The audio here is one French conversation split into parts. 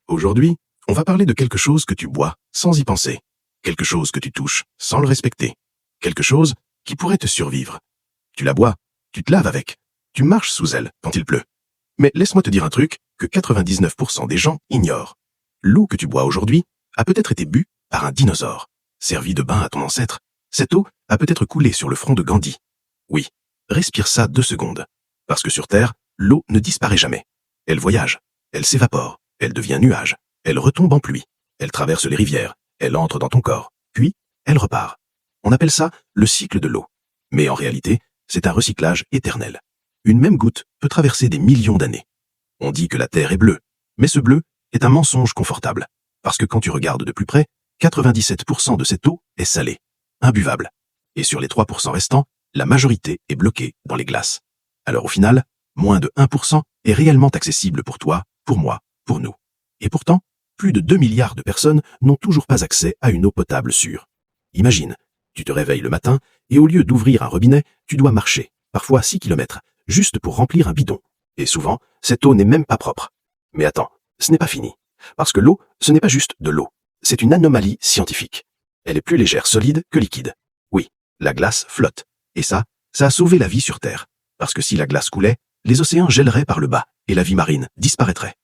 Aujourd'hui, on va parler de quelque chose que tu bois sans y penser, quelque chose que tu touches sans le respecter, quelque chose qui pourrait te survivre. Tu la bois, tu te laves avec, tu marches sous elle quand il pleut. Mais laisse-moi te dire un truc que 99% des gens ignorent. L'eau que tu bois aujourd'hui a peut-être été bue par un dinosaure, servi de bain à ton ancêtre. Cette eau a peut-être coulé sur le front de Gandhi. Oui, respire ça 2 secondes. Parce que sur Terre, l'eau ne disparaît jamais. Elle voyage, elle s'évapore, elle devient nuage, elle retombe en pluie, elle traverse les rivières, elle entre dans ton corps, puis elle repart. On appelle ça le cycle de l'eau. Mais en réalité, c'est un recyclage éternel. Une même goutte peut traverser des millions d'années. On dit que la Terre est bleue, mais ce bleu est un mensonge confortable. Parce que quand tu regardes de plus près, 97% de cette eau est salée, imbuvable. Et sur les 3% restants, la majorité est bloquée dans les glaces. Alors au final, moins de 1% est réellement accessible pour toi, pour moi, pour nous. Et pourtant, plus de 2 milliards de personnes n'ont toujours pas accès à une eau potable sûre. Imagine, tu te réveilles le matin et au lieu d'ouvrir un robinet, tu dois marcher, parfois 6 kilomètres, juste pour remplir un bidon. Et souvent, cette eau n'est même pas propre. Mais attends, ce n'est pas fini. Parce que l'eau, ce n'est pas juste de l'eau. C'est une anomalie scientifique. Elle est plus légère solide que liquide. Oui, la glace flotte. Et ça a sauvé la vie sur Terre. Parce que si la glace coulait, les océans gèleraient par le bas et la vie marine disparaîtrait.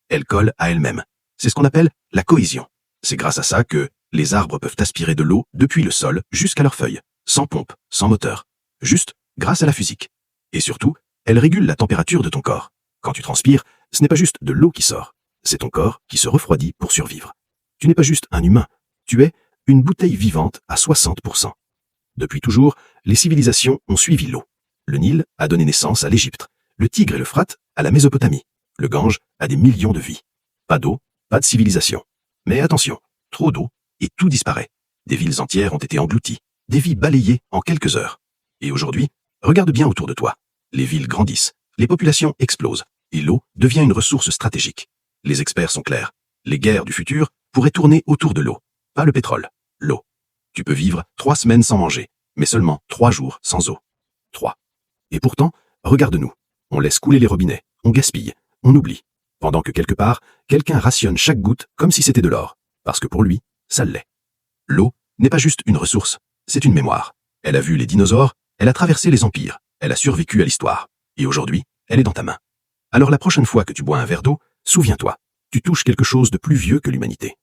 Elle colle à elle-même. C'est ce qu'on appelle la cohésion. C'est grâce à ça que les arbres peuvent aspirer de l'eau depuis le sol jusqu'à leurs feuilles, sans pompe, sans moteur. Juste grâce à la physique. Et surtout, elle régule la température de ton corps. Quand tu transpires, ce n'est pas juste de l'eau qui sort. C'est ton corps qui se refroidit pour survivre. Tu n'es pas juste un humain. Tu es une bouteille vivante à 60%. Depuis toujours, les civilisations ont suivi l'eau. Le Nil a donné naissance à l'Égypte. Le Tigre et l'Euphrate à la Mésopotamie. Le Gange a des millions de vies. Pas d'eau, pas de civilisation. Mais attention, trop d'eau et tout disparaît. Des villes entières ont été englouties. Des vies balayées en quelques heures. Et aujourd'hui, regarde bien autour de toi. Les villes grandissent, les populations explosent, et l'eau devient une ressource stratégique. Les experts sont clairs. Les guerres du futur pourraient tourner autour de l'eau. Pas le pétrole, l'eau. Tu peux vivre 3 semaines sans manger, mais seulement 3 jours sans eau. 3. Et pourtant, regarde-nous. On laisse couler les robinets, on gaspille, on oublie. Pendant que quelque part, quelqu'un rationne chaque goutte comme si c'était de l'or. Parce que pour lui, ça l'est. L'eau n'est pas juste une ressource, c'est une mémoire. Elle a vu les dinosaures, elle a traversé les empires, elle a survécu à l'histoire. Et aujourd'hui, elle est dans ta main. Alors la prochaine fois que tu bois un verre d'eau, souviens-toi, tu touches quelque chose de plus vieux que l'humanité.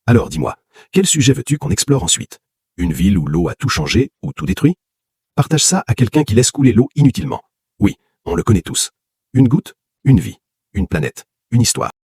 Alors dis-moi, quel sujet veux-tu qu'on explore ensuite? Une ville où l'eau a tout changé ou tout détruit? Partage ça à quelqu'un qui laisse couler l'eau inutilement. Oui, on le connaît tous. Une goutte, une vie, une planète, une histoire.